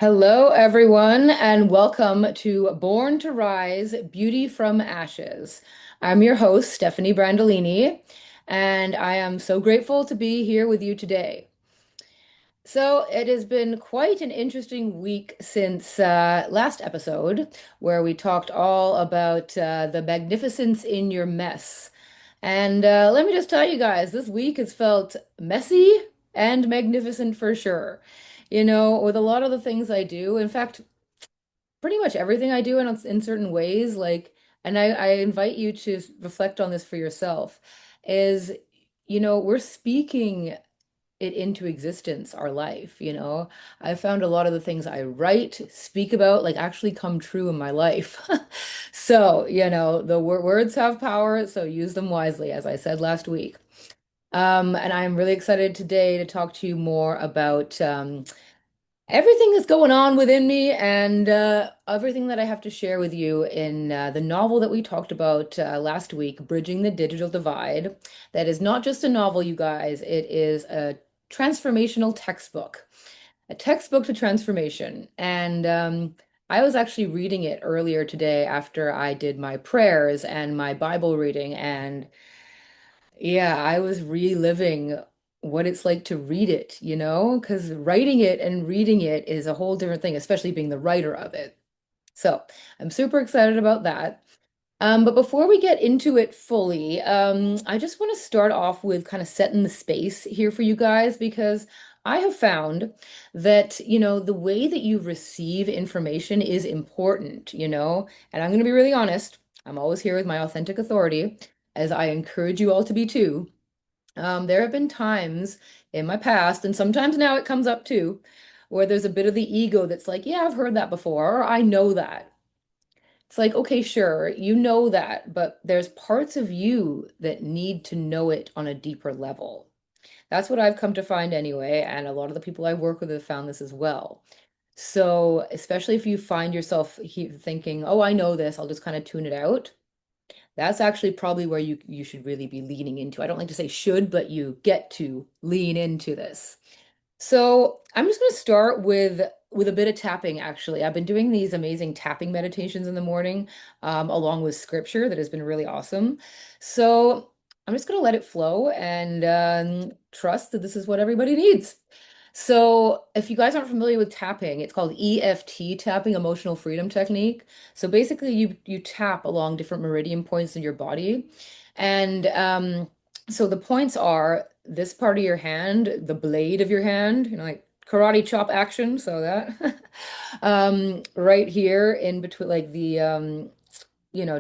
Hello, everyone, and welcome to Born to Rise Beauty from Ashes. I'm your host, Stephanie Brandolini, and I am so grateful to be here with you today. So, it has been quite an interesting week since last episode, where we talked all about the magnificence in your mess. And let me just tell you guys, this week has felt messy and magnificent for sure. With a lot of the things I do. In fact, pretty much everything I do in certain ways, and I invite you to reflect on this for yourself, is, we're speaking it into existence, our life, I found a lot of the things I write, speak about, like actually come true in my life. So, the words have power, so use them wisely, as I said last week. And I'm really excited today to talk to you more about everything that's going on within me and everything that I have to share with you in the novel that we talked about last week, Bridging the Digital Divide. That is not just a novel, you guys, it is a transformational textbook, a textbook to transformation. And I was actually reading it earlier today after I did my prayers and my Bible reading. And yeah, I was reliving what it's like to read it, because writing it and reading it is a whole different thing, especially being the writer of it. So I'm super excited about that. But before we get into it fully, I just want to start off with kind of setting the space here for you guys because I have found that, the way that you receive information is important, and I'm going to be really honest. I'm always here with my authentic authority, as I encourage you all to be too. There have been times in my past, and sometimes now it comes up too, where there's a bit of the ego that's like, yeah, I've heard that before, or I know that. It's like, okay, sure, you know that, but there's parts of you that need to know it on a deeper level. That's what I've come to find anyway, and a lot of the people I work with have found this as well. So, especially if you find yourself thinking, oh, I know this, I'll just kind of tune it out. That's actually probably where you should really be leaning into. I don't like to say should, but you get to lean into this. So I'm just going to start with a bit of tapping, actually. I've been doing these amazing tapping meditations in the morning, along with scripture that has been really awesome. So I'm just going to let it flow and trust that this is what everybody needs. So if you guys aren't familiar with tapping, it's called EFT tapping, emotional freedom technique. So basically you tap along different meridian points in your body. And so the points are this part of your hand, the blade of your hand, like karate chop action, so that right here in between, like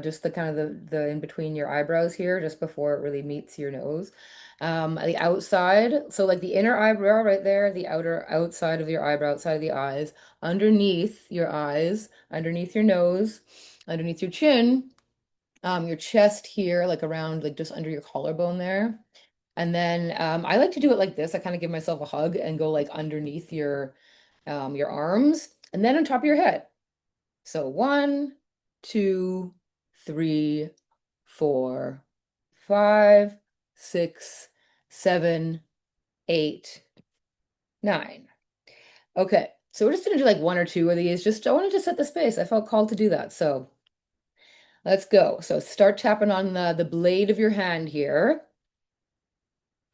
just the kind of the in between your eyebrows here, just before it really meets your nose. The outside, so like the inner eyebrow right there, the outer outside of your eyebrow, outside of the eyes, underneath your eyes, underneath your nose, underneath your chin, your chest here, like around, like just under your collarbone there. And then I like to do it like this. I kind of give myself a hug and go like underneath your arms and then on top of your head. So one, two, three, four, five, six, seven, eight, nine. Okay. So we're just gonna do like one or two of these. Just I wanted to set the space. I felt called to do that. So let's go. So start tapping on the blade of your hand here.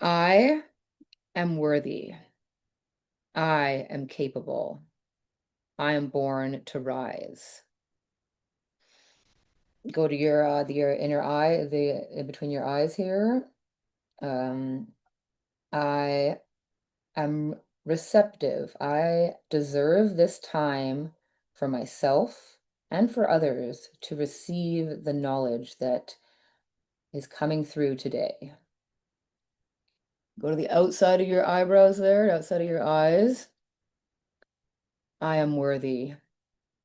I am worthy. I am capable. I am born to rise. Go to your inner eye, the in between your eyes here. Um, I am receptive. I deserve this time for myself and for others to receive the knowledge that is coming through today. Go to the outside of your eyebrows there, outside of your eyes. I am worthy.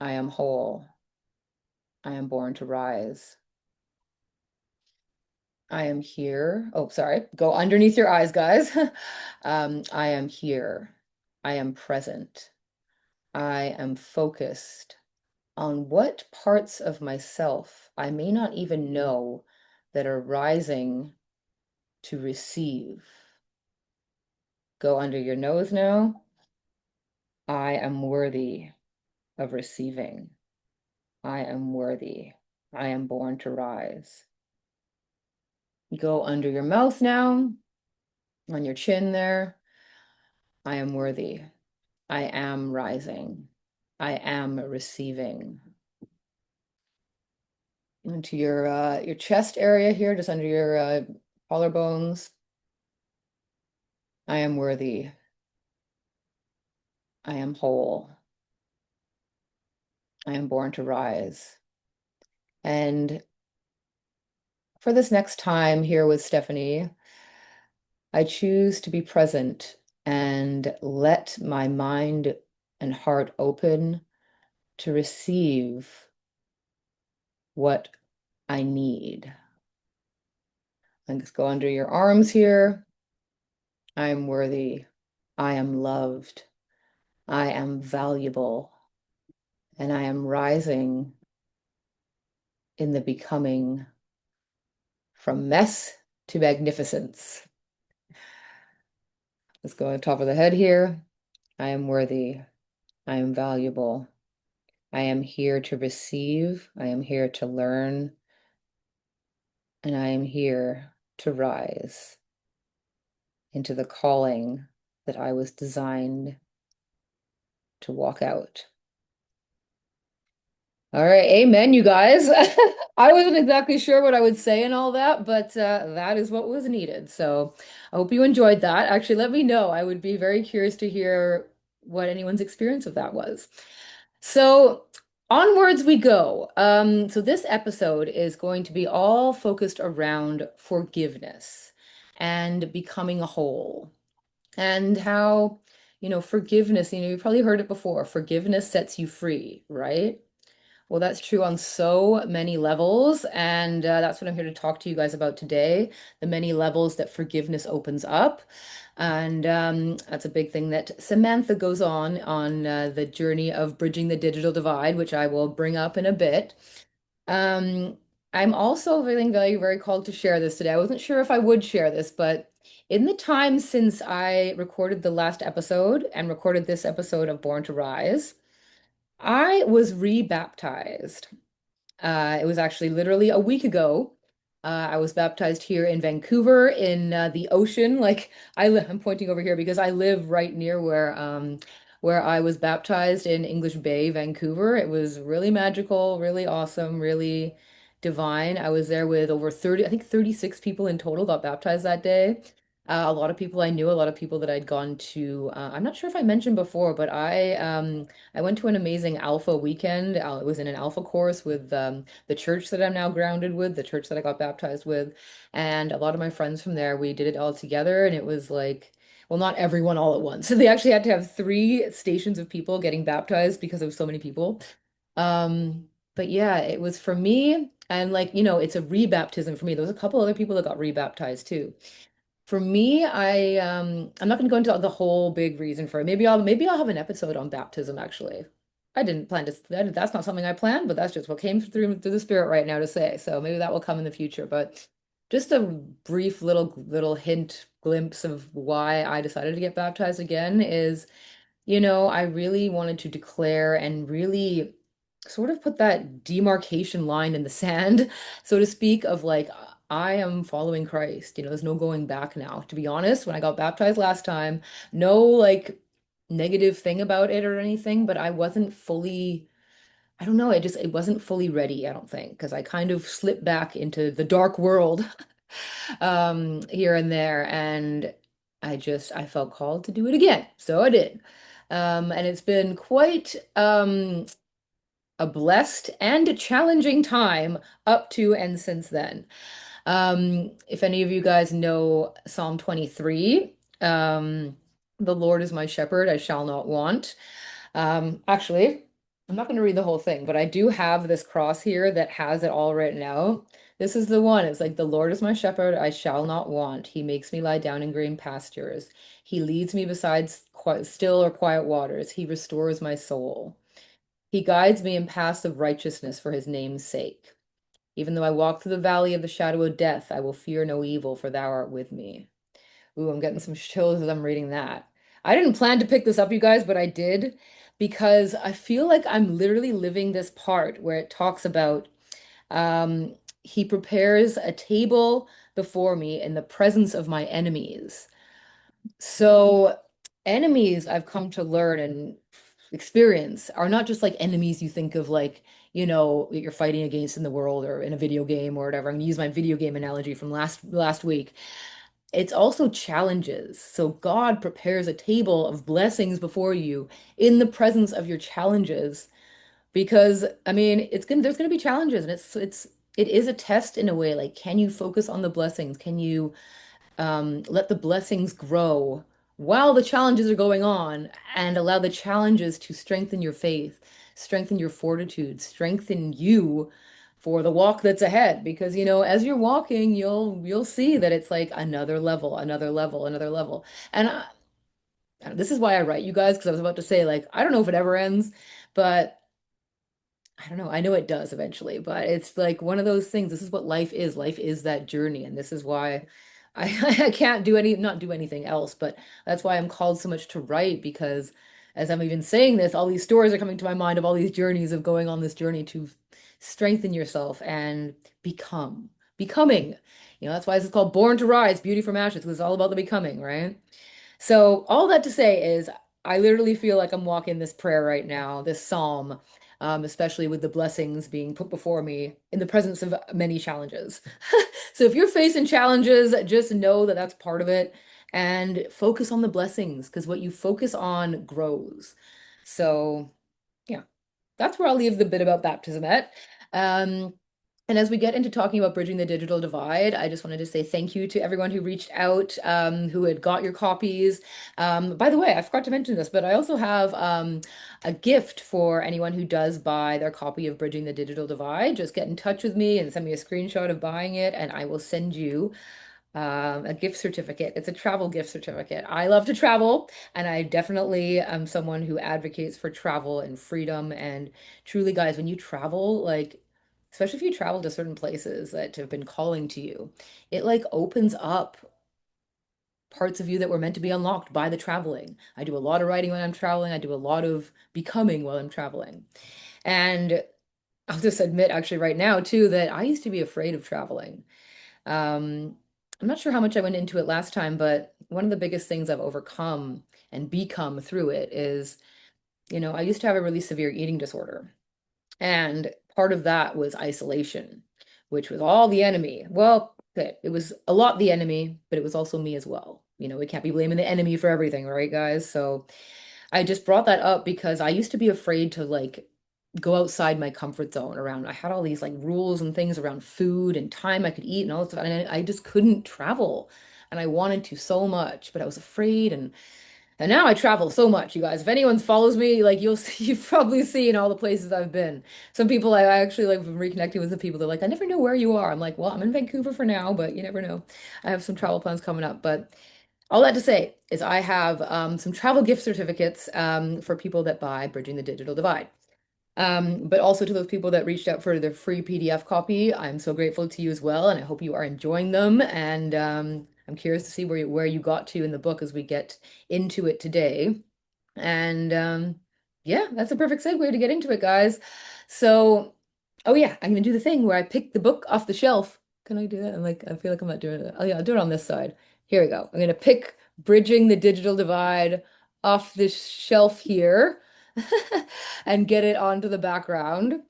I am whole. I am born to rise. I am here. Oh, sorry. Go underneath your eyes, guys. I am here. I am present. I am focused on what parts of myself I may not even know that are rising to receive. Go under your nose now. I am worthy of receiving. I am worthy. I am born to rise. Go under your mouth now, on your chin there. I am worthy. I am rising. I am receiving. Into your chest area here, just under your collarbones. I am worthy. I am whole. I am born to rise. And for this next time here with Stephanie, I choose to be present and let my mind and heart open to receive what I need. And just go under your arms here. I am worthy. I am loved. I am valuable. And I am rising in the becoming from mess to magnificence. Let's go on the top of the head here. I am worthy. I am valuable. I am here to receive. I am here to learn. And I am here to rise into the calling that I was designed to walk out. All right, amen, you guys. I wasn't exactly sure what I would say and all that, but that is what was needed. So I hope you enjoyed that. Actually, let me know. I would be very curious to hear what anyone's experience of that was. So onwards we go. So this episode is going to be all focused around forgiveness and becoming a whole, and how, forgiveness, you've probably heard it before. Forgiveness sets you free, right? Well, that's true on so many levels, and that's what I'm here to talk to you guys about today, the many levels that forgiveness opens up. And that's a big thing that Samantha goes on the journey of bridging the digital divide, which I will bring up in a bit. Um, I'm also feeling very, very called to share this today. I wasn't sure if I would share this, but in the time since I recorded the last episode and recorded this episode of Born to Rise, I was rebaptized. It was actually literally a week ago. I was baptized here in Vancouver in the ocean. Like I'm pointing over here because I live right near where I was baptized in English Bay, Vancouver. It was really magical, really awesome, really divine. I was there with over 30, I think 36 people in total got baptized that day. A lot of people I knew, a lot of people that I'd gone to. I'm not sure if I mentioned before, but I went to an amazing Alpha weekend. It was in an Alpha course with the church that I'm now grounded with, the church that I got baptized with, and a lot of my friends from there. We did it all together, and it was like, well, not everyone all at once. So they actually had to have three stations of people getting baptized because of so many people. But yeah, it was for me, and like, it's a rebaptism for me. There was a couple other people that got rebaptized too. For me, I'm not going to go into the whole big reason for it. Maybe I'll have an episode on baptism actually. I didn't plan to that's not something I planned, but that's just what came through the spirit right now to say. So maybe that will come in the future, but just a brief little hint glimpse of why I decided to get baptized again is, I really wanted to declare and really sort of put that demarcation line in the sand, so to speak, of like, I am following Christ. There's no going back now. To be honest, when I got baptized last time, no like negative thing about it or anything, but I wasn't fully, I don't know, it wasn't fully ready, I don't think, because I kind of slipped back into the dark world here and there, and I felt called to do it again. So I did. And it's been quite a blessed and challenging time up to and since then. If any of you guys know Psalm 23, the Lord is my shepherd, I shall not want. Actually, I'm not going to read the whole thing, but I do have this cross here that has it all written out. This is the one. It's like, the Lord is my shepherd, I shall not want. He makes me lie down in green pastures. He leads me beside still or quiet waters. He restores my soul. He guides me in paths of righteousness for his name's sake. Even though I walk through the valley of the shadow of death, I will fear no evil, for thou art with me. Ooh, I'm getting some chills as I'm reading that. I didn't plan to pick this up, you guys, but I did because I feel like I'm literally living this part where it talks about um, he prepares a table before me in the presence of my enemies. So, enemies I've come to learn and experience are not just like enemies you think of like, that you're fighting against in the world or in a video game or whatever. I'm gonna use my video game analogy from last week. It's also challenges. So God prepares a table of blessings before you in the presence of your challenges because I mean, there's gonna be challenges and it is a test in a way. Like, can you focus on the blessings? Can you let the blessings grow while the challenges are going on and allow the challenges to strengthen your faith, strengthen your fortitude, strengthen you for the walk that's ahead. Because, as you're walking, you'll see that it's like another level, another level, another level. And this is why I write you guys, because I was about to say, like, I don't know if it ever ends, but I don't know. I know it does eventually, but it's like one of those things. This is what life is. Life is that journey, and this is why I can't not do anything else. But that's why I'm called so much to write because, as I'm even saying this, all these stories are coming to my mind of all these journeys of going on this journey to strengthen yourself and becoming. That's why this is called Born to Rise, Beauty from Ashes, because it's all about the becoming, right? So, all that to say is, I literally feel like I'm walking this prayer right now, this psalm, especially with the blessings being put before me in the presence of many challenges. So, if you're facing challenges, just know that that's part of it and focus on the blessings because what you focus on grows. So, yeah, that's where I'll leave the bit about baptism at. Um, and as we get into talking about bridging the digital divide, I just wanted to say thank you to everyone who reached out, who had got your copies. By the way, I forgot to mention this, but I also have a gift for anyone who does buy their copy of Bridging the Digital Divide. Just get in touch with me and send me a screenshot of buying it, and I will send you a gift certificate. It's a travel gift certificate. I love to travel, and I definitely am someone who advocates for travel and freedom. And truly, guys, when you travel, like, especially if you travel to certain places that have been calling to you, it like opens up parts of you that were meant to be unlocked by the traveling. I do a lot of writing when I'm traveling. I do a lot of becoming while I'm traveling. And I'll just admit, actually, right now, too, that I used to be afraid of traveling. Um, I'm not sure how much I went into it last time, but one of the biggest things I've overcome and become through it is, I used to have a really severe eating disorder. And part of that was isolation, which was all the enemy. Well, okay, it was a lot the enemy, but it was also me as well. We can't be blaming the enemy for everything, right, guys? So I just brought that up because I used to be afraid to like go outside my comfort zone around. I had all these like rules and things around food and time I could eat and all this stuff, and I just couldn't travel. And I wanted to so much, but I was afraid. And now I travel so much, you guys. If anyone follows me, like you'll see, you've probably seen all the places I've been. Some people I actually like been reconnecting with the people. They're like, I never know where you are. I'm like, well, I'm in Vancouver for now, but you never know. I have some travel plans coming up, but. All that to say is I have some travel gift certificates for people that buy Bridging the Digital Divide. But also to those people that reached out for the free PDF copy, I'm so grateful to you as well, and I hope you are enjoying them. And I'm curious to see where you got to in the book as we get into it today. And yeah, that's a perfect segue to get into it, guys. So, oh yeah, I'm gonna do the thing where I pick the book off the shelf. Can I do that? I feel like I'm not doing it. Oh yeah, I'll do it on this side. Here we go. I'm gonna pick Bridging the Digital Divide off this shelf here and get it onto the background.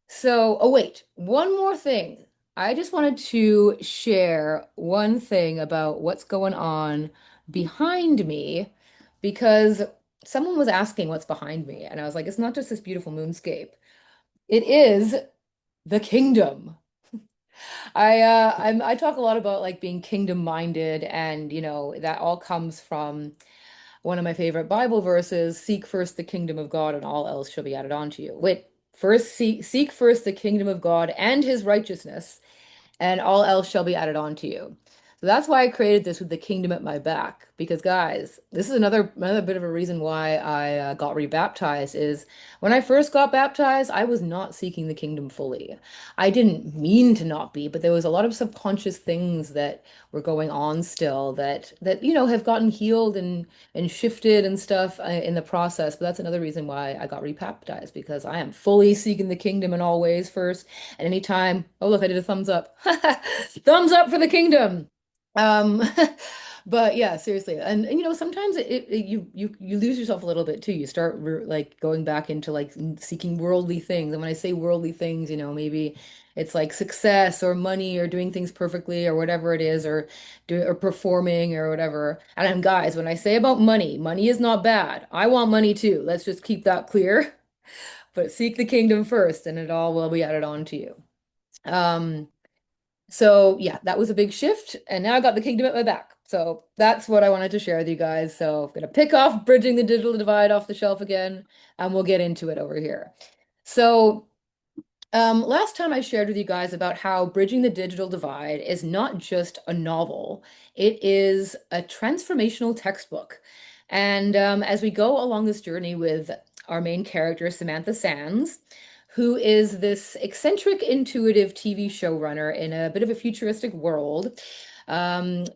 So, oh wait, one more thing. I just wanted to share one thing about what's going on behind me because someone was asking what's behind me, and I was like, it's not just this beautiful moonscape. It is the kingdom. I talk a lot about like being kingdom minded, and that all comes from one of my favorite Bible verses, seek first the kingdom of God and all else shall be added on to you. Wait, first seek first the kingdom of God and his righteousness, and all else shall be added on to you. So that's why I created this with the kingdom at my back. Because guys, this is another bit of a reason why I got rebaptized is when I first got baptized, I was not seeking the kingdom fully. I didn't mean to not be, but there was a lot of subconscious things that were going on still that have gotten healed and shifted and stuff in the process. But that's another reason why I got rebaptized because I am fully seeking the kingdom in all ways first. And anytime, oh look, I did a thumbs up. Thumbs up for the kingdom. Um, but yeah, seriously. And sometimes you lose yourself a little bit too. You start like going back into like seeking worldly things. And when I say worldly things, maybe it's like success or money or doing things perfectly or whatever it is, or performing or whatever. And guys, when I say about money, money is not bad. I want money too. Let's just keep that clear. But seek the kingdom first, and it all will be added on to you. Um, so yeah, that was a big shift, and now I got the kingdom at my back. So that's what I wanted to share with you guys. So I'm gonna pick off bridging the digital divide off the shelf again, and we'll get into it over here. So last time I shared with you guys about how Bridging the Digital Divide is not just a novel, it is a transformational textbook. And as we go along this journey with our main character, Samantha Sands, who is this eccentric, intuitive TV showrunner in a bit of a futuristic world,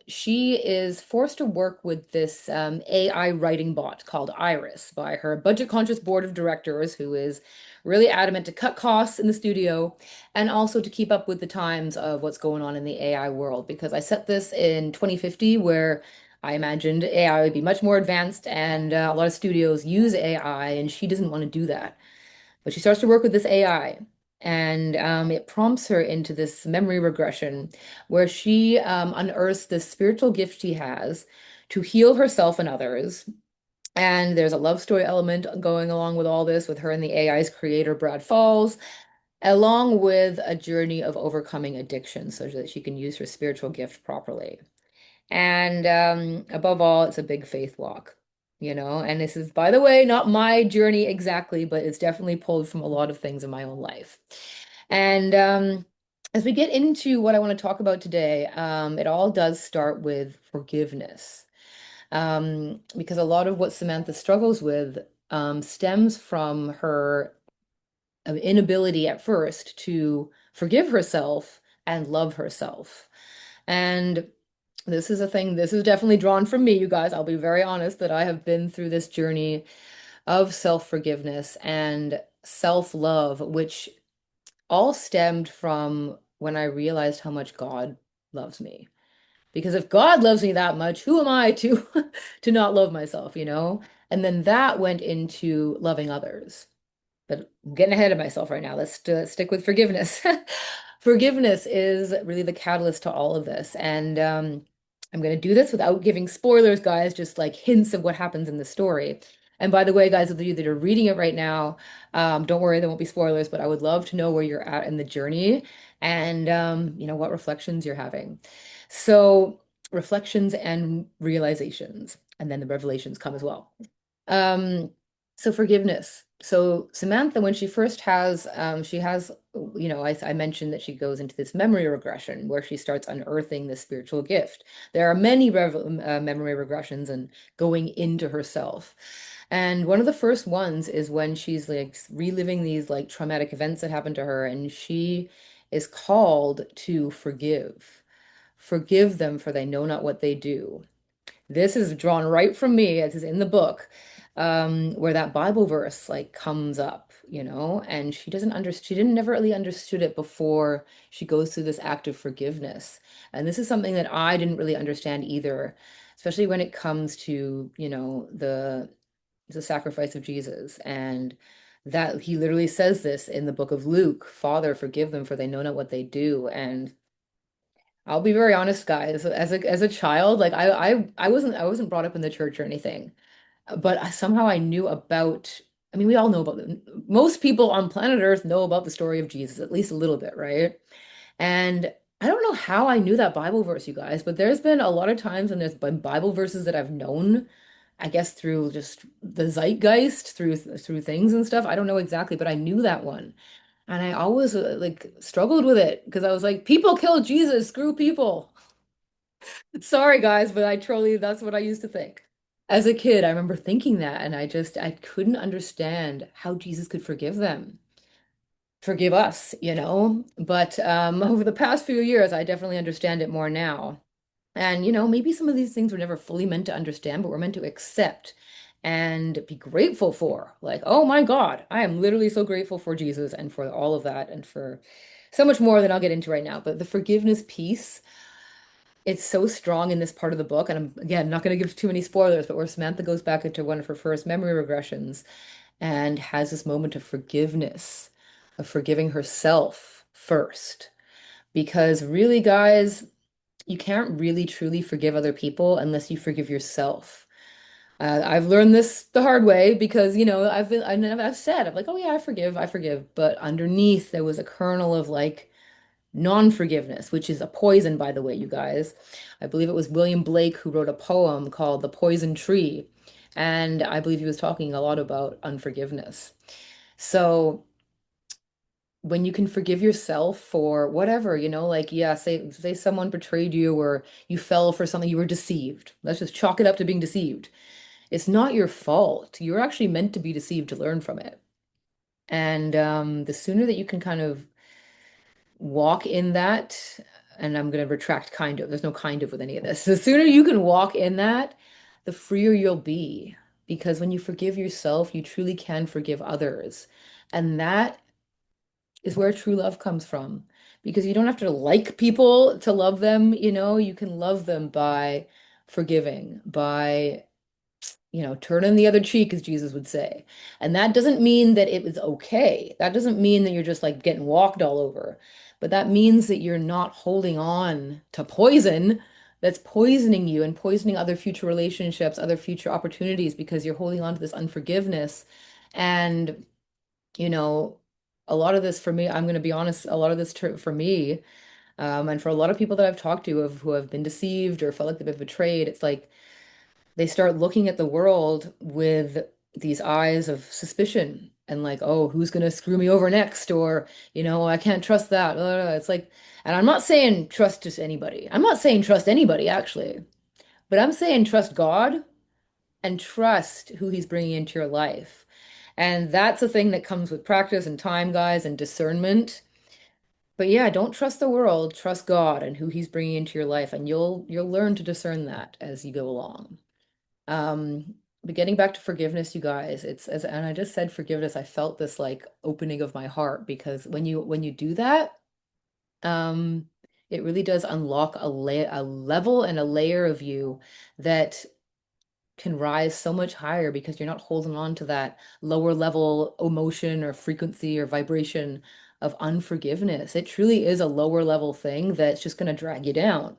she is forced to work with this AI writing bot called Iris by her budget-conscious board of directors, who is really adamant to cut costs in the studio and also to keep up with the times of what's going on in the AI world. Because I set this in 2050, where I imagined AI would be much more advanced and a lot of studios use AI, and she doesn't want to do that. But she starts to work with this AI, and it prompts her into this memory regression where she unearths this spiritual gift she has to heal herself and others. And there's a love story element going along with all this, with her and the AI's creator, Brad Falls, along with a journey of overcoming addiction so that she can use her spiritual gift properly. And above all, it's a big faith walk. And this is, by the way, not my journey exactly, but it's definitely pulled from a lot of things in my own life. And as we get into what I want to talk about today, it all does start with forgiveness. Because a lot of what Samantha struggles with stems from her inability at first to forgive herself and love herself. And this is a thing, this is definitely drawn from me, you guys. I'll be very honest that I have been through this journey of self-forgiveness and self-love, which all stemmed from when I realized how much God loves me. Because if God loves me that much, who am I to to not love myself? And then that went into loving others. But I'm getting ahead of myself right now. Let's stick with forgiveness. Forgiveness is really the catalyst to all of this. And I'm going to do this without giving spoilers, guys, just like hints of what happens in the story. And by the way, guys, of you that are reading it right now, don't worry, there won't be spoilers, but I would love to know where you're at in the journey and, what reflections you're having. So, reflections and realizations, and then the revelations come as well. Um, so forgiveness. So Samantha, when she has, I mentioned that she goes into this memory regression where she starts unearthing this spiritual gift. There are many memory regressions and going into herself. And one of the first ones is when she's like reliving these like traumatic events that happened to her, and she is called to forgive. Forgive them, for they know not what they do. This is drawn right from me, as is in the book, where that Bible verse like comes up, and she didn't never really understood it before she goes through this act of forgiveness. And this is something that I didn't really understand either, especially when it comes to, the sacrifice of Jesus. And that he literally says this in the book of Luke, Father, forgive them, for they know not what they do. And I'll be very honest, guys. As a child, like I wasn't brought up in the church or anything, but somehow I knew about. I mean, we all know about most people on planet Earth know about the story of Jesus, at least a little bit, right? And I don't know how I knew that Bible verse, you guys, but there's been a lot of times when there's been Bible verses that I've known, I guess through just the zeitgeist, through things and stuff. I don't know exactly, but I knew that one. And I always like struggled with it because I was like, people killed Jesus, screw people. Sorry, guys, but that's what I used to think. As a kid, I remember thinking that, and I couldn't understand how Jesus could forgive them, forgive us, you know? But over the past few years, I definitely understand it more now. And, maybe some of these things were never fully meant to understand, but we're meant to accept and be grateful for. Like, oh my God, I am literally so grateful for Jesus and for all of that and for so much more than I'll get into right now. But the forgiveness piece, it's so strong in this part of the book. And I'm, again, not going to give too many spoilers, but where Samantha goes back into one of her first memory regressions and has this moment of forgiveness, of forgiving herself first. Because really, guys, you can't really truly forgive other people unless you forgive yourself. I've learned this the hard way because, I've said, I'm like, oh yeah, I forgive. But underneath, there was a kernel of like non-forgiveness, which is a poison, by the way, you guys. I believe it was William Blake who wrote a poem called The Poison Tree. And I believe he was talking a lot about unforgiveness. So, when you can forgive yourself for whatever, like yeah, say someone betrayed you or you fell for something, you were deceived. Let's just chalk it up to being deceived. It's not your fault. You're actually meant to be deceived to learn from it. And the sooner that you can kind of walk in that, and I'm going to retract kind of, there's no kind of with any of this. The sooner you can walk in that, the freer you'll be. Because when you forgive yourself, you truly can forgive others. And that is where true love comes from. Because you don't have to like people to love them, you can love them by forgiving, by, turning the other cheek, as Jesus would say. And that doesn't mean that it was okay. That doesn't mean that you're just like getting walked all over. But that means that you're not holding on to poison that's poisoning you and poisoning other future relationships, other future opportunities, because you're holding on to this unforgiveness. And you know, a lot of this for me, I'm going to be honest, a lot of this for me, and for a lot of people that I've talked to who have been deceived or felt like they've been betrayed, it's like they start looking at the world with these eyes of suspicion and like, oh, who's going to screw me over next? Or, I can't trust that. It's like, and I'm not saying trust just anybody. I'm not saying trust anybody, actually, but I'm saying trust God and trust who he's bringing into your life. And that's a thing that comes with practice and time, guys, and discernment. But yeah, don't trust the world, trust God and who he's bringing into your life, and you'll learn to discern that as you go along. But getting back to forgiveness, you guys, and I just said forgiveness, I felt this like opening of my heart because when you do that, um, it really does unlock a level and a layer of you that can rise so much higher because you're not holding on to that lower level emotion or frequency or vibration of unforgiveness. It truly is a lower level thing that's just going to drag you down.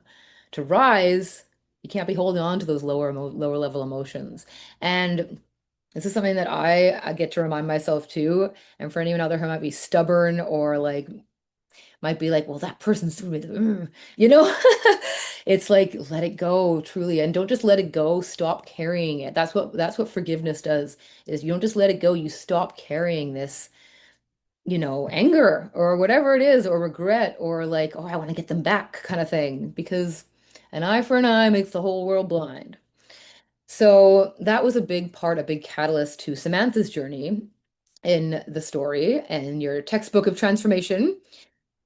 To rise, you can't be holding on to those lower level emotions. And this is something that I get to remind myself too. And for anyone out there who might be stubborn or like might be like, well, that person's with, you know, it's like let it go truly, and don't just let it go. Stop carrying it. That's what forgiveness does. Is you don't just let it go. You stop carrying this, anger or whatever it is, or regret, or like, oh, I want to get them back kind of thing. Because an eye for an eye makes the whole world blind. So that was a big part, a big catalyst to Samantha's journey in the story and your textbook of transformation.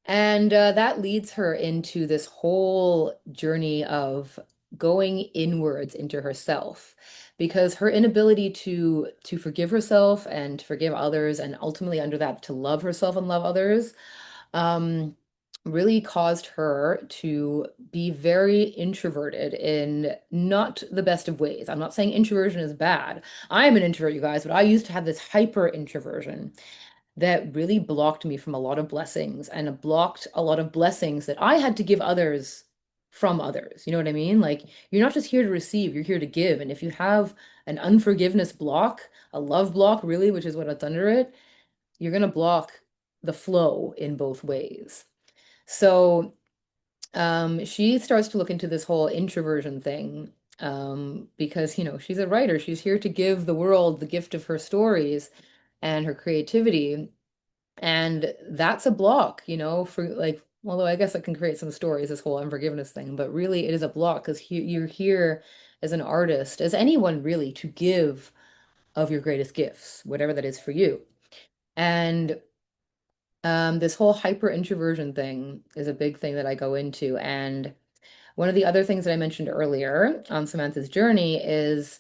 And that leads her into this whole journey of going inwards into herself because her inability to forgive herself and to forgive others and ultimately under that to love herself and love others um, really caused her to be very introverted in not the best of ways. I'm not saying introversion is bad. I am an introvert, you guys, but I used to have this hyper introversion that really blocked me from a lot of blessings and blocked a lot of blessings that I had to give others from others. You know what I mean? Like, you're not just here to receive, you're here to give. And if you have an unforgiveness block, a love block, really, which is what's under it, you're going to block the flow in both ways. So, she starts to look into this whole introversion thing because, she's a writer. She's here to give the world the gift of her stories and her creativity. And that's a block, for like Although I guess it can create some stories, this whole unforgiveness thing, but really it is a block because you're here as an artist, as anyone really, to give of your greatest gifts, whatever that is for you. And this whole hyper introversion thing is a big thing that I go into. And one of the other things that I mentioned earlier on Samantha's journey is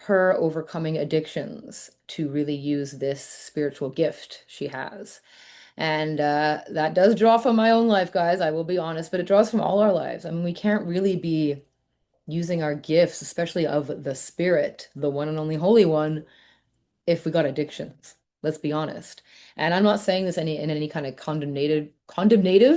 her overcoming addictions to really use this spiritual gift she has. And that does draw from my own life, guys, I will be honest, but it draws from all our lives. I mean, we can't really be using our gifts, especially of the Spirit, the one and only Holy One, if we got addictions. Let's be honest. And I'm not saying this in any kind of condemnative,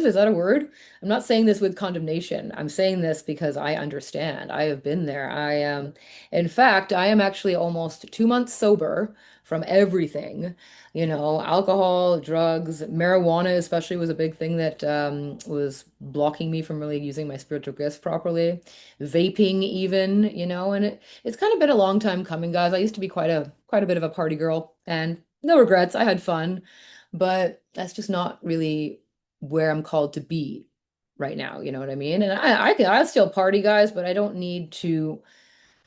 is that a word? I'm not saying this with condemnation. I'm saying this because I understand. I have been there. I am, in fact, I am actually almost 2 months sober from everything. You know, alcohol, drugs, marijuana especially was a big thing that was blocking me from really using my spiritual gifts properly. Vaping even, you know, and it's kind of been a long time coming, guys. I used to be quite a bit of a party girl, and no regrets. I had fun, but that's just not really where I'm called to be right now. You know what I mean? And I still party, guys, but I don't need to,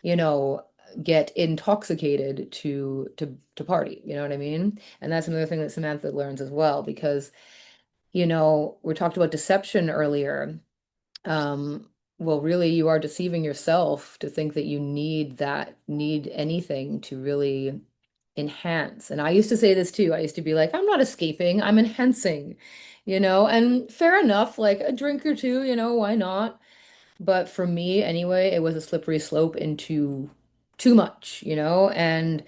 you know, get intoxicated to party. You know what I mean? And that's another thing that Samantha learns as well, because, you know, we talked about deception earlier. Well, really, you are deceiving yourself to think that you need anything to really enhance. And I used to say this too. I used to be like, I'm not escaping, I'm enhancing, you know, and fair enough, like a drink or two, you know, why not? But for me, anyway, it was a slippery slope into too much, you know, and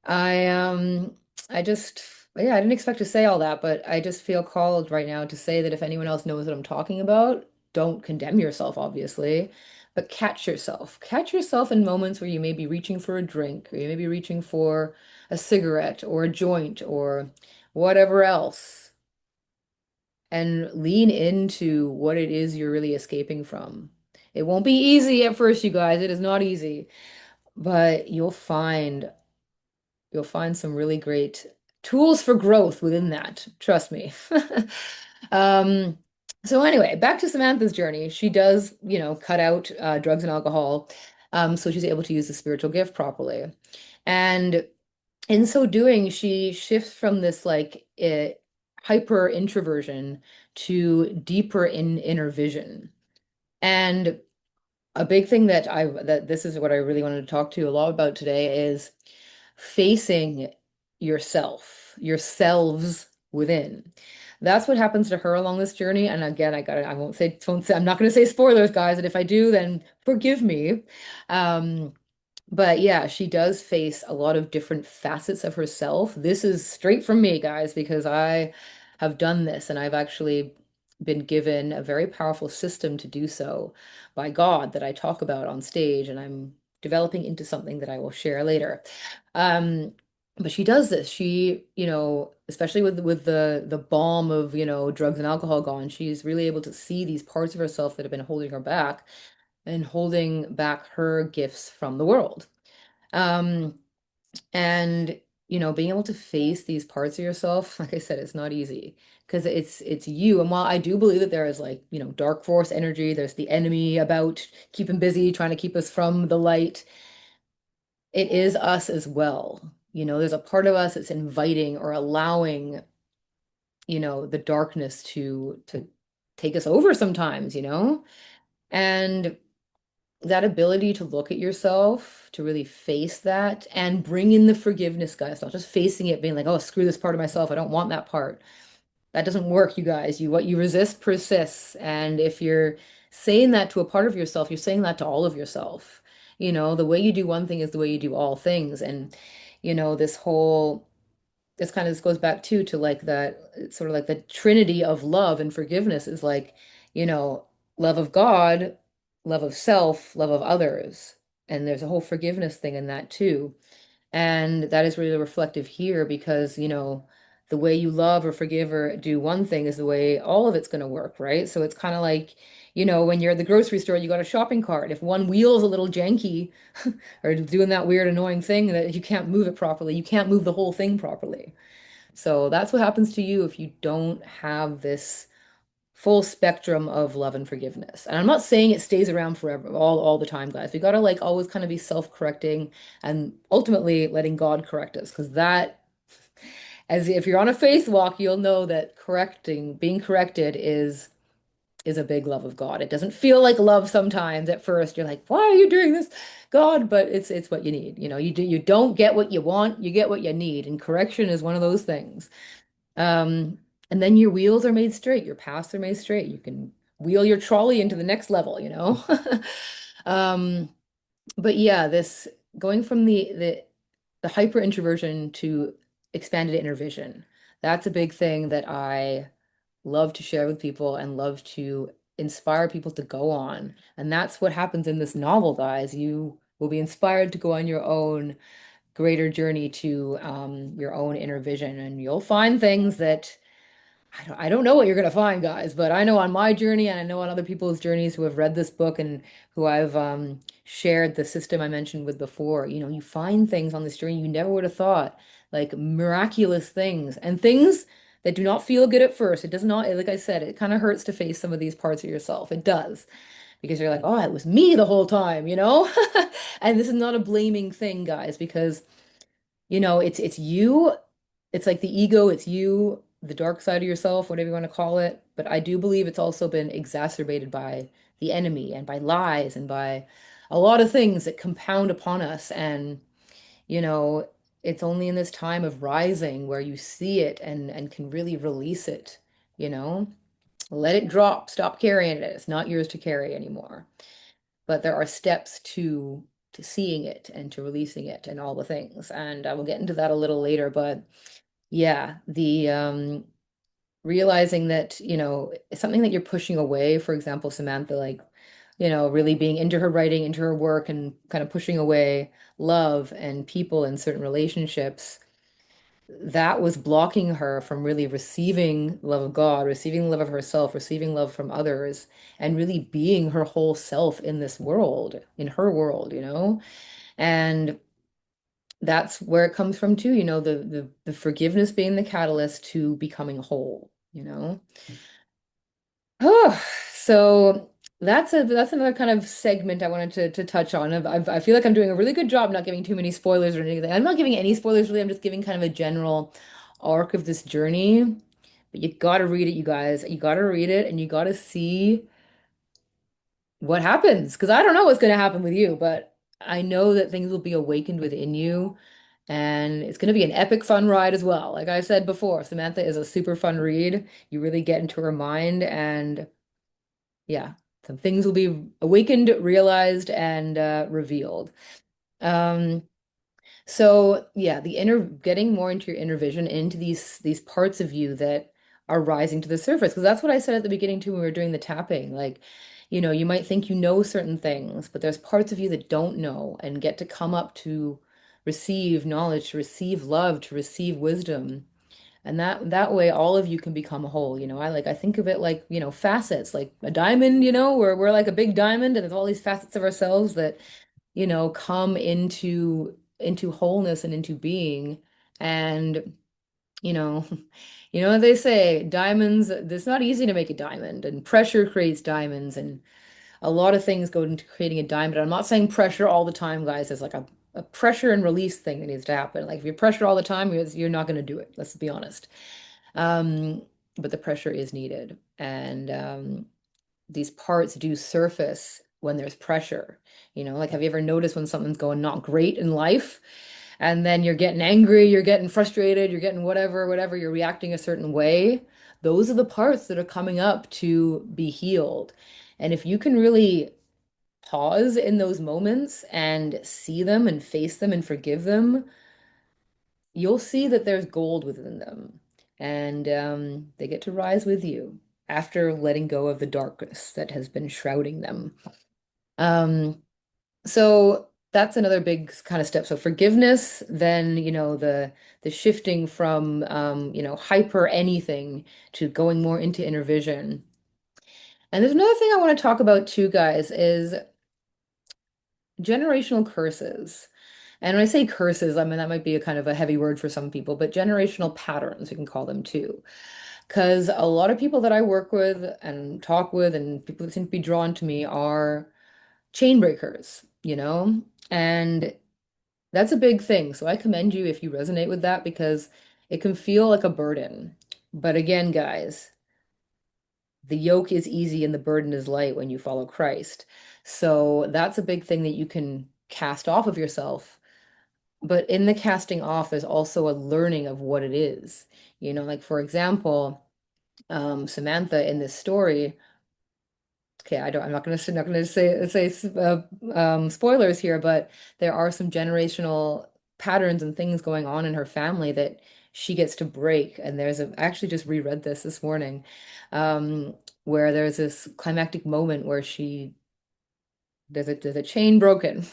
I I just yeah, I didn't expect to say all that, but I just feel called right now to say that if anyone else knows what I'm talking about, don't condemn yourself, obviously, but catch yourself. Catch yourself in moments where you may be reaching for a drink, or you may be reaching for a cigarette or a joint or whatever else, and lean into what it is you're really escaping from. It won't be easy at first, you guys. It is not easy, but you'll find some really great tools for growth within that. Trust me. Um, so anyway, back to Samantha's journey. She does, you know, cut out drugs and alcohol, so she's able to use the spiritual gift properly. And in so doing, she shifts from this like hyper introversion to deeper in inner vision. And a big thing that this is what I really wanted to talk to you a lot about today is facing yourselves within. That's what happens to her along this journey. And again, I won't say, I'm not going to say spoilers, guys. And if I do, then forgive me. Um, but yeah, she does face a lot of different facets of herself. This is straight from me, guys, because I have done this and I've actually been given a very powerful system to do so by God that I talk about on stage, and I'm developing into something that I will share later. Um, but she does this. She, you know, especially with the balm of, you know, drugs and alcohol gone, she's really able to see these parts of herself that have been holding her back and holding back her gifts from the world. Um, and you know, being able to face these parts of yourself, like I said, it's not easy because it's you. And while I do believe that there is like, you know, dark force energy, there's the enemy about keeping busy, trying to keep us from the light, it is us as well. You know, there's a part of us that's inviting or allowing, you know, the darkness to take us over sometimes, you know? And that ability to look at yourself, to really face that and bring in the forgiveness, guys, not just facing it, being like, oh, screw this part of myself. I don't want that part. That doesn't work, you guys. What you resist persists. And if you're saying that to a part of yourself, you're saying that to all of yourself. You know, the way you do one thing is the way you do all things. And, you know, this kind of this goes back to like that, it's sort of like the trinity of love and forgiveness is like, you know, love of God, love of self, love of others. And there's a whole forgiveness thing in that too. And that is really reflective here because, you know, the way you love or forgive or do one thing is the way all of it's going to work, right? So it's kind of like, you know, when you're at the grocery store, you got a shopping cart. If one wheel is a little janky or doing that weird, annoying thing that you can't move it properly, you can't move the whole thing properly. So that's what happens to you if you don't have this full spectrum of love and forgiveness. And I'm not saying it stays around forever, all the time, guys. We gotta like always kind of be self-correcting and ultimately letting God correct us, because that, as if you're on a faith walk, you'll know that being corrected is a big love of God. It doesn't feel like love sometimes at first. You're like, why are you doing this, God? But it's what you need. You don't get what you want, you get what you need, and correction is one of those things. Um, and then your wheels are made straight, your paths are made straight. You can wheel your trolley into the next level. Um, but yeah, this going from the hyper introversion to expanded inner vision. That's a big thing that I love to share with people and love to inspire people to go on. And that's what happens in this novel, guys. You will be inspired to go on your own greater journey to your own inner vision, and you'll find things that I don't know what you're going to find, guys, but I know on my journey and I know on other people's journeys who have read this book and who I've shared the system I mentioned with before. You find things on this journey you never would have thought, like miraculous things and things that do not feel good at first. It does not, like I said, it kind of hurts to face some of these parts of yourself. It does, because you're like, oh, it was me the whole time? And this is not a blaming thing, guys, because it's you. It's like the ego, it's you, the dark side of yourself, whatever you want to call it. But I do believe it's also been exacerbated by the enemy and by lies and by a lot of things that compound upon us. And, you know, it's only in this time of rising where you see it and can really release it, you know? Let it drop, stop carrying it. It's not yours to carry anymore. But there are steps to seeing it and to releasing it and all the things. And I will get into that a little later, but yeah, the realizing that, it's something that you're pushing away, for example, Samantha, like, really being into her writing, into her work, and kind of pushing away love and people and certain relationships, that was blocking her from really receiving love of God, receiving love of herself, receiving love from others, and really being her whole self in this world, in her world. And that's where it comes from too, the forgiveness being the catalyst to becoming whole. Oh, so that's another kind of segment I wanted to touch on. I feel like I'm doing a really good job not giving too many spoilers or anything. I'm not giving any spoilers really. I'm just giving kind of a general arc of this journey. But you gotta read it, you guys. You gotta read it and you gotta see what happens. Because I don't know what's gonna happen with you, but I know that things will be awakened within you. And it's going to be an epic fun ride as well. Like I said before, Samantha is a super fun read. You really get into her mind, and yeah, some things will be awakened, realized, and revealed. Um, so yeah, the inner getting more into your inner vision, into these parts of you that are rising to the surface. Because that's what I said at the beginning too when we were doing the tapping. Like, you might think you know certain things, but there's parts of you that don't know and get to come up to receive knowledge, to receive love, to receive wisdom. And that way all of you can become a whole. I think of it like, facets, like a diamond, we're like a big diamond and there's all these facets of ourselves that, come into wholeness and into being. And, you know, you know what they say, diamonds, it's not easy to make a diamond, and pressure creates diamonds, and a lot of things go into creating a diamond. I'm not saying pressure all the time, guys. There's like a pressure and release thing that needs to happen. Like if you're pressured all the time, you're not going to do it. Let's be honest. Um, but the pressure is needed. And these parts do surface when there's pressure. Like have you ever noticed when something's going not great in life? And then you're getting angry, you're getting frustrated, you're getting whatever, you're reacting a certain way. Those are the parts that are coming up to be healed. And if you can really pause in those moments and see them and face them and forgive them, you'll see that there's gold within them. And they get to rise with you after letting go of the darkness that has been shrouding them. Um, so that's another big kind of step. So forgiveness, then, the shifting from hyper anything to going more into inner vision. And there's another thing I want to talk about too, guys, is generational curses. And when I say curses, I mean that might be a kind of a heavy word for some people, but generational patterns, we can call them too. Because a lot of people that I work with and talk with and people that seem to be drawn to me are chain breakers, you know? And that's a big thing. So I commend you if you resonate with that because it can feel like a burden. But again, guys, the yoke is easy and the burden is light when you follow Christ. So that's a big thing that you can cast off of yourself. But in the casting off, there's also a learning of what it is. Like for example, Samantha in this story. Okay, I'm not gonna say spoilers here, but there are some generational patterns and things going on in her family that she gets to break. And I actually just reread this morning, um, where there's this climactic moment where there's a chain broken,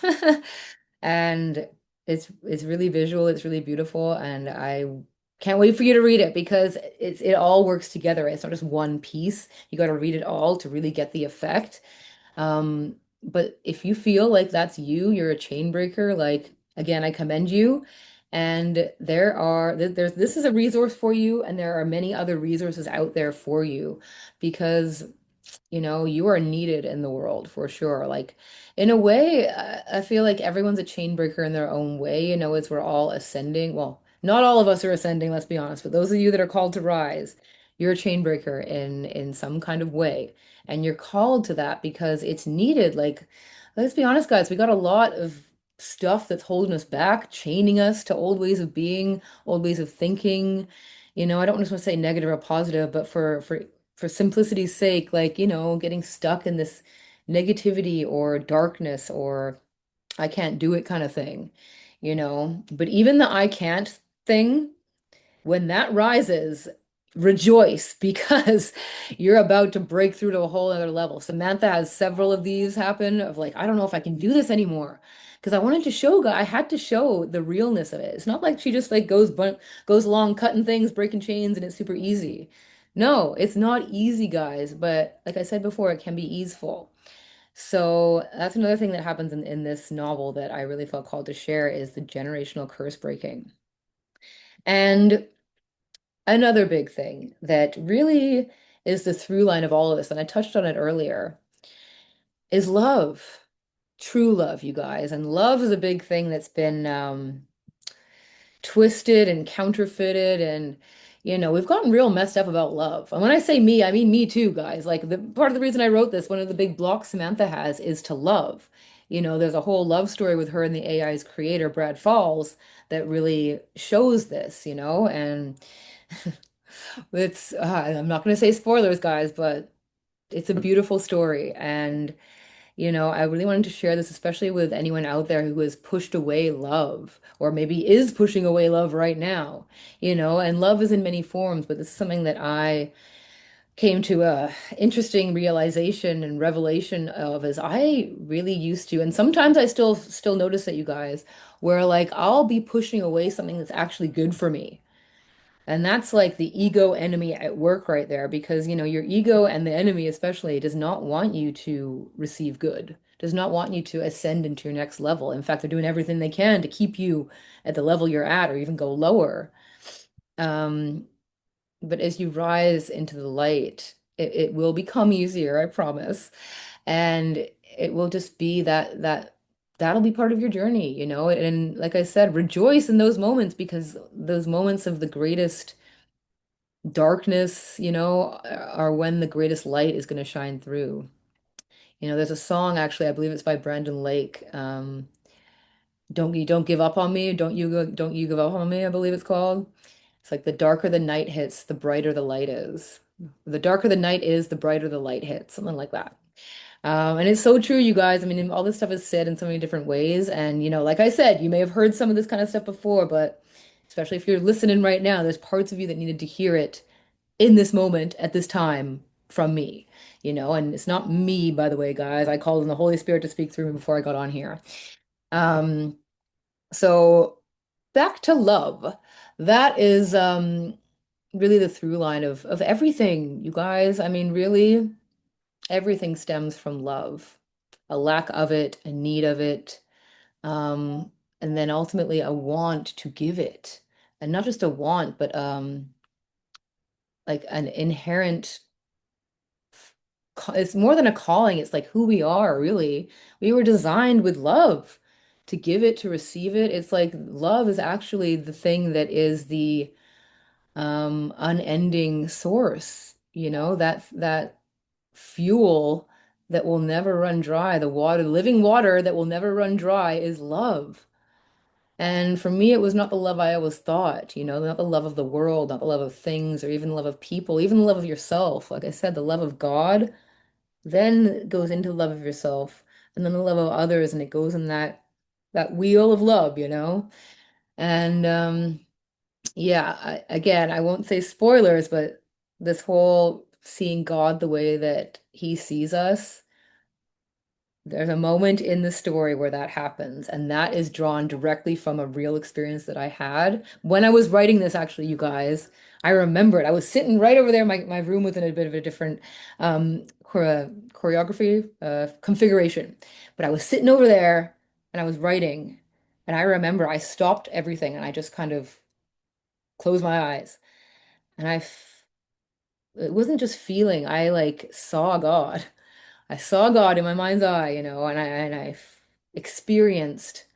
and it's really visual, it's really beautiful, and I can't wait for you to read it because it all works together. It's not just one piece. You got to read it all to really get the effect. But if you feel like that's you're a chain breaker, like again, I commend you. And this is a resource for you, and there are many other resources out there for you because you are needed in the world for sure. Like, in a way, I feel like everyone's a chain breaker in their own way, as we're all ascending. Well, not all of us are ascending, let's be honest, but those of you that are called to rise, you're a chain breaker in some kind of way. And you're called to that because it's needed. Like, let's be honest, guys, we got a lot of stuff that's holding us back, chaining us to old ways of being, old ways of thinking. I don't just want to say negative or positive, but for simplicity's sake, like, getting stuck in this negativity or darkness or I can't do it kind of thing. But even the I can't thing, when that rises, rejoice because you're about to break through to a whole other level. Samantha has several of these happen of like, I don't know if I can do this anymore. Because I had to show the realness of it. It's not like she just like goes along cutting things, breaking chains, and it's super easy. No, it's not easy, guys. But like I said before, it can be easeful. So that's another thing that happens in this novel that I really felt called to share is the generational curse breaking. And another big thing that really is the through line of all of this, and I touched on it earlier, is love. True love, you guys. And love is a big thing that's been twisted and counterfeited and we've gotten real messed up about love. And when I say me, I mean me too, guys. Like the part of the reason I wrote this, one of the big blocks Samantha has is to love. There's a whole love story with her and the AI's creator, Brad Falls, that really shows this, and I'm not going to say spoilers, guys, but it's a beautiful story. And I really wanted to share this, especially with anyone out there who has pushed away love or maybe is pushing away love right now, and love is in many forms, but this is something that I came to a interesting realization and revelation of as I really used to, and sometimes I still notice that you guys, where like I'll be pushing away something that's actually good for me. And that's like the ego enemy at work right there because, your ego and the enemy especially does not want you to receive good, does not want you to ascend into your next level. In fact, they're doing everything they can to keep you at the level you're at or even go lower. Um, but as you rise into the light, it will become easier, I promise. And it will just be that'll be part of your journey. And like I said, rejoice in those moments because those moments of the greatest darkness, are when the greatest light is going to shine through. There's a song actually, I believe it's by Brandon Lake. Don't give up on me. Don't you give up on me, I believe it's called. It's like the darker the night hits, the brighter the light is. The darker the night is, the brighter the light hits, something like that. And it's so true, you guys. I mean, all this stuff is said in so many different ways. And, like I said, you may have heard some of this kind of stuff before, but especially if you're listening right now, there's parts of you that needed to hear it in this moment at this time from me, and it's not me, by the way, guys. I called on the Holy Spirit to speak through me before I got on here. Um, so back to love. That is really the through line of everything, you guys. I mean, really, everything stems from love. A lack of it, a need of it, um, and then ultimately a want to give it. And not just a want, but like an inherent it's more than a calling, it's like who we are, really. We were designed with love to give it, to receive it. It's like love is actually the thing that is the unending source, that fuel that will never run dry, the water, living water that will never run dry is love. And for me, it was not the love I always thought, not the love of the world, not the love of things, or even the love of people, even the love of yourself. Like I said, the love of God then it goes into love of yourself, and then the love of others, and it goes in that wheel of love. And yeah, again, I won't say spoilers, but this whole seeing God the way that He sees us. There's a moment in the story where that happens, and that is drawn directly from a real experience that I had. When I was writing this, actually, you guys, I remembered I was sitting right over there. My room was in a bit of a different choreography, configuration, but I was sitting over there and I was writing, and I remember I stopped everything and I just kind of closed my eyes, and it wasn't just feeling, I like saw God. I saw God in my mind's eye, and I experienced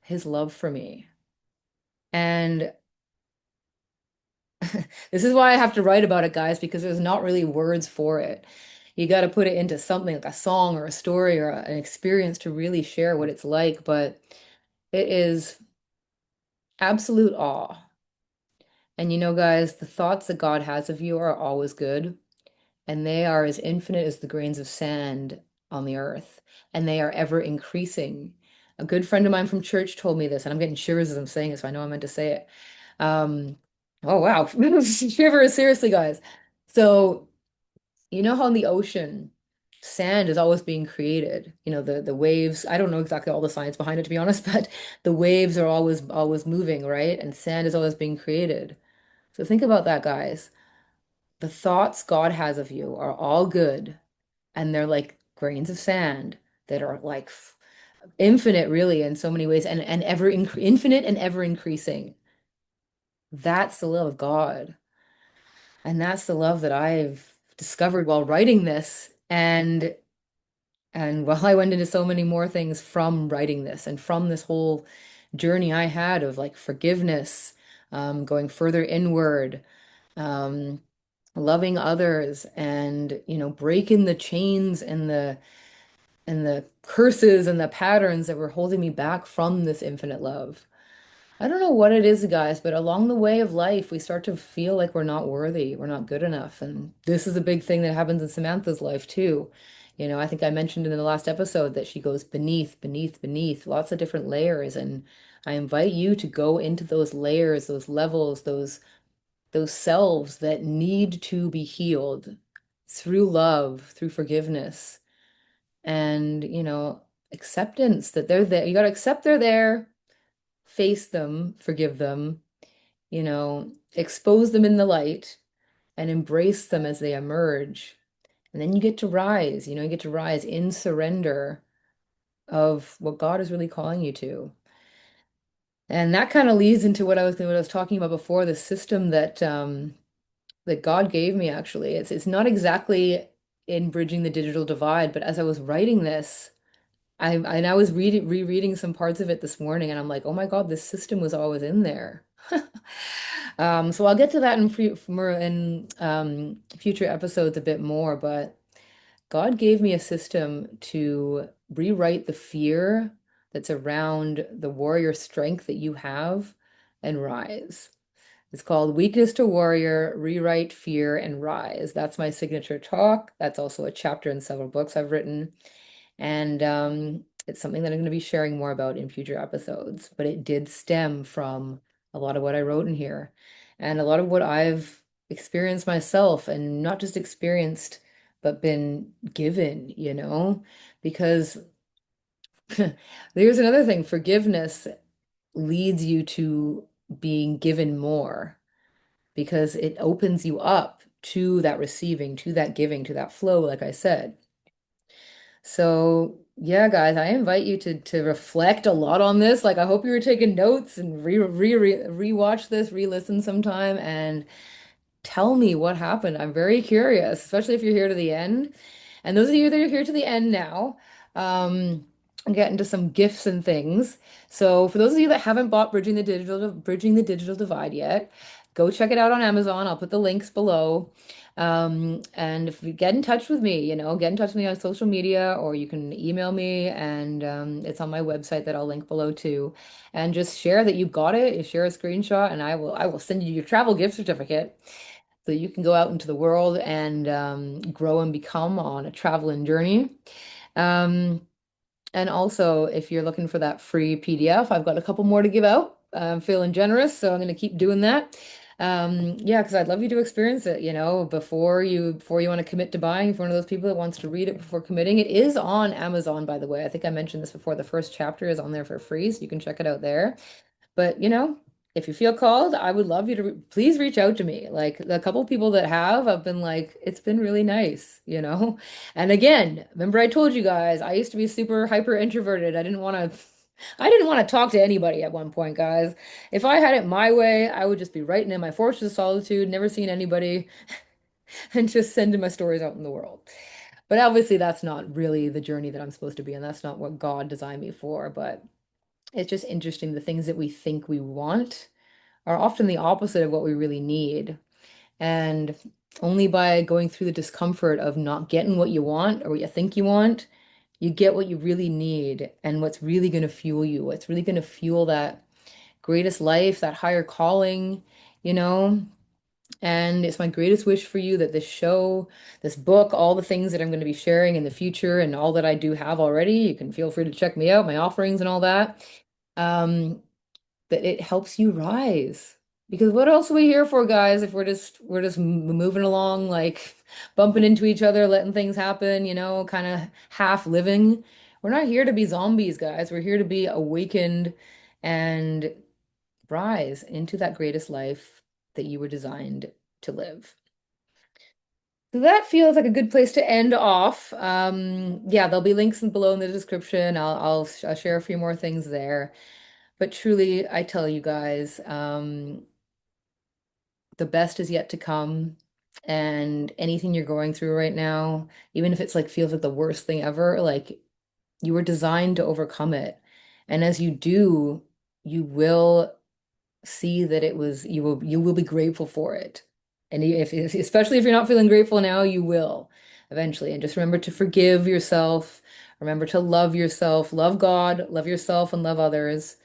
his love for me. And this is why I have to write about it, guys, because there's not really words for it. You got to put it into something like a song or a story or an experience to really share what it's like. But it is absolute awe. And guys, the thoughts that God has of you are always good. And they are as infinite as the grains of sand on the earth, and they are ever increasing. A good friend of mine from church told me this, and I'm getting shivers as I'm saying it, so I know I meant to say it. Oh wow, shivers, seriously, guys. So, you know how in the ocean, sand is always being created. The waves, I don't know exactly all the science behind it, to be honest, but the waves are always moving, right? And sand is always being created. So think about that, guys. The thoughts God has of you are all good, and they're like grains of sand that are like infinite, really, in so many ways, and ever infinite and ever increasing. That's the love of God, and that's the love that I've discovered while writing this, and while I went into so many more things from writing this and from this whole journey I had of like forgiveness, going further inward, um, loving others, and breaking the chains and the curses and the patterns that were holding me back from this infinite love. I don't know what it is, guys, but along the way of life, we start to feel like we're not worthy, we're not good enough. And this is a big thing that happens in Samantha's life too. I think I mentioned in the last episode that she goes beneath, beneath, beneath, lots of different layers. And I invite you to go into those layers, those levels, those selves that need to be healed through love, through forgiveness, and acceptance that they're there. You got to accept they're there, face them, forgive them, expose them in the light, and embrace them as they emerge. And then you get to rise, you get to rise in surrender of what God is really calling you to. And that kind of leads into what I was talking about before, the system that God gave me, actually. It's not exactly in bridging the digital divide, but as I was writing this, I was rereading some parts of it this morning, and I'm like, oh my God, this system was always in there. So I'll get to that in future episodes a bit more, but God gave me a system to rewrite the fear that's around the warrior strength that you have and rise. It's called Weakness to Warrior, Rewrite Fear and Rise. That's my signature talk. That's also a chapter in several books I've written. And it's something that I'm going to be sharing more about in future episodes. But it did stem from a lot of what I wrote in here and a lot of what I've experienced myself, and not just experienced, but been given, because there's another thing. Forgiveness leads you to being given more because it opens you up to that receiving, to that giving, to that flow, like I said. So, yeah, guys, I invite you to reflect a lot on this. Like, I hope you were taking notes and rewatch this, re-listen sometime, and tell me what happened. I'm very curious, especially if you're here to the end. And those of you that are here to the end now, I'm getting into some gifts and things. So for those of you that haven't bought Bridging the Digital Divide yet, go check it out on Amazon. I'll put the links below. And if you get in touch with me, get in touch with me on social media, or you can email me, and it's on my website that I'll link below too. And just share that you got it. You share a screenshot, and I will send you your travel gift certificate so you can go out into the world and grow and become on a traveling journey. Um, and also, if you're looking for that free PDF, I've got a couple more to give out. I'm feeling generous, so I'm going to keep doing that. Yeah, because I'd love you to experience it, before you want to commit to buying. If you're one of those people that wants to read it before committing, it is on Amazon, by the way. I think I mentioned this before. The first chapter is on there for free, so you can check it out there. But, if you feel called, I would love you to please reach out to me. Like the couple people that have, I've been like, it's been really nice. And again, remember I told you guys, I used to be super hyper introverted. I didn't want to talk to anybody at one point, guys. If I had it my way, I would just be writing in my fortress of solitude, never seeing anybody, and just sending my stories out in the world. But obviously, that's not really the journey that I'm supposed to be, and that's not what God designed me for. But it's just interesting the things that we think we want are often the opposite of what we really need. And only by going through the discomfort of not getting what you want or what you think you want, you get what you really need and what's really going to fuel you, what's really going to fuel that greatest life, that higher calling, you know? And it's my greatest wish for you that this show, this book, all the things that I'm going to be sharing in the future and all that I do have already, you can feel free to check me out, my offerings and all that. Um, that it helps you rise. Because what else are we here for, guys, if we're just moving along, like bumping into each other, letting things happen, kind of half living. We're not here to be zombies, guys. We're here to be awakened and rise into that greatest life that you were designed to live. So that feels like a good place to end off. Yeah, there'll be links below in the description. I'll share a few more things there. But truly, I tell you guys, the best is yet to come. And anything you're going through right now, even if it's like feels like the worst thing ever, like you were designed to overcome it. And as you do, you will see that you will be grateful for it. And especially if you're not feeling grateful now, you will eventually. And just remember to forgive yourself. Remember to love yourself, love God, love yourself, and love others.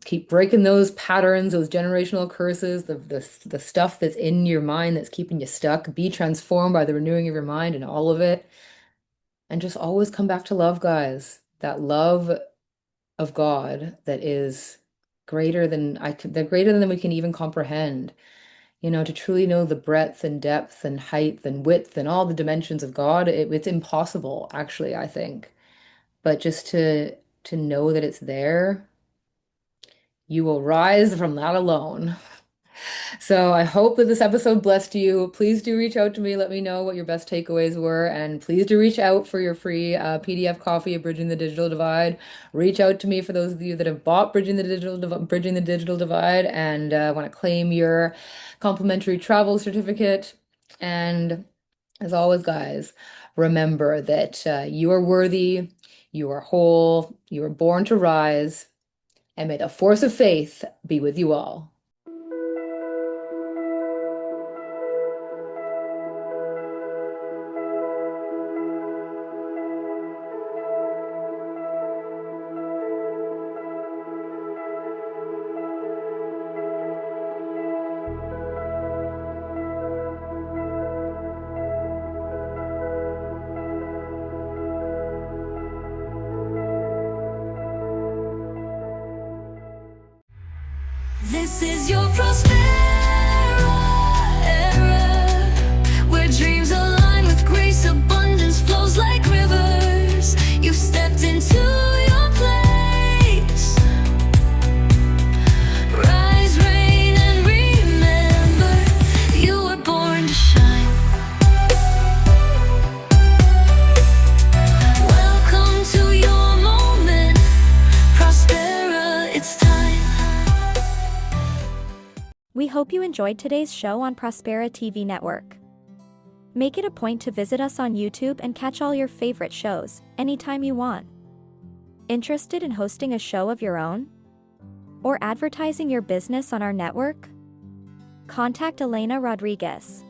Keep breaking those patterns, those generational curses, the stuff that's in your mind that's keeping you stuck. Be transformed by the renewing of your mind and all of it. And just always come back to love, guys. That love of God that is greater than we can even comprehend. To truly know the breadth and depth and height and width and all the dimensions of God, it's impossible, actually, I think. But just to know that it's there, you will rise from that alone. So I hope that this episode blessed you. Please do reach out to me. Let me know what your best takeaways were. And please do reach out for your free PDF copy of Bridging the Digital Divide. Reach out to me for those of you that have bought Bridging the Digital Divide and want to claim your complimentary travel certificate. And as always, guys, remember that you are worthy, you are whole, you are born to rise, and may the force of faith be with you all. This is your prosperity. hope you enjoyed today's show on Prospera TV Network. Make it a point to visit us on YouTube and catch all your favorite shows anytime you want. Interested in hosting a show of your own? Or advertising your business on our network? Contact Elena Rodriguez.